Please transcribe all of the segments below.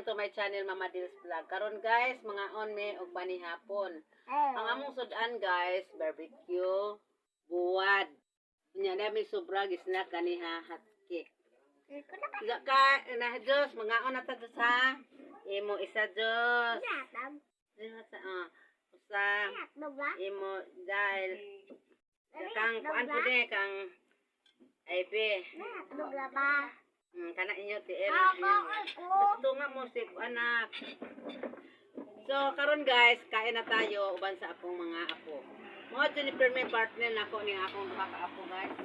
welcome to my channel Mama Dils Vlog. Karon guys, mga on me og panihapon. Ang among sudan guys, barbecue, buwad. Nya dami sobra gisna kaniha hot cake. Diga ka na Diyos, mga on ata sa imo isa Diyos. Usa imo dahil kang kuan pud kang aybe. Kana inyo ti gusto nga mo si anak. So karon guys, kain na tayo uban sa akong mga apo. Mo Jennifer may partner nako ning akong kakaapo guys.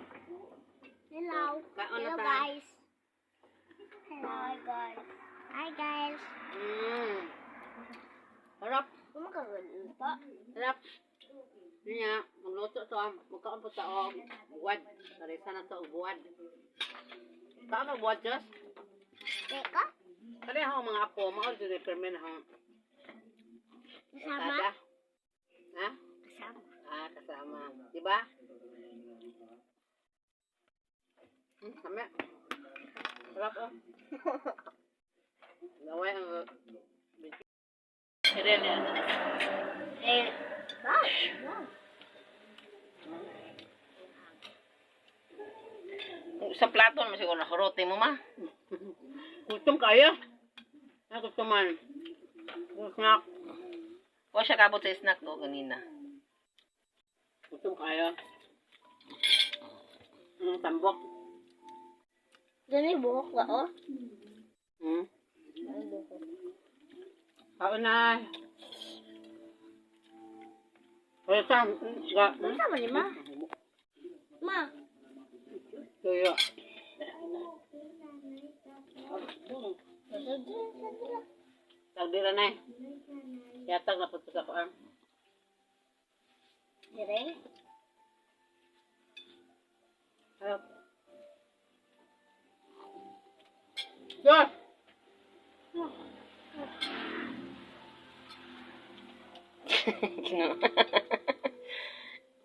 Hello. Hello guys. Hello guys. Hi guys. Harap. Kumakagalita. Harap. Niya, magluto to, magkaon po sa buwad. Sarisa na to buwad. Saan ang buwad, Diyos? Teka? Kali ang mga apo, mga Jennifer may na Kasama? Ha? Kasama. Kasama. Diba? Kami. Harap oh. Gawai ang Eren yan. Gosh. Wow. Sa platon mo siguro nakarote mo ma. Gutom kaya? Gusto man. Snack. O siya kabot sa snack do ganina. Gutom kaya? Tambok. Dali buhok ba oh? Kaon na. Kaya saan? Sama ni ma? Ma. Tuyo. Tagdira na eh. Yatag na po sa kuan. Dire? Harap. Diyos!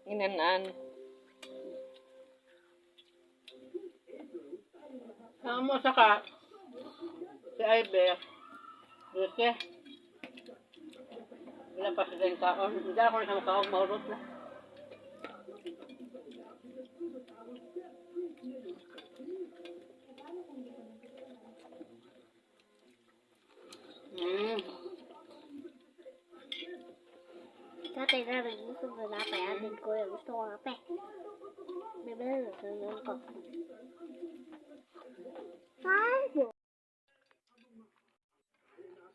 Inanan. Ang mo saka si Iber. Diyos eh. Ilang pa sila yung kaon. Hindi ako na sa makaon, mahurot na. Tatay na rin gusto ko na pa atin ko yung gusto ko kape. Bibili na sa naman ko. Five.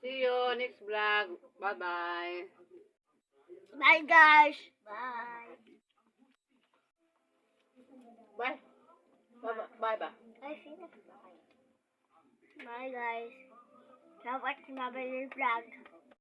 See you next vlog. Bye-bye. Bye guys. Bye. Bye. Bye ba? Bye guys. Dapat sinabi ng vlog.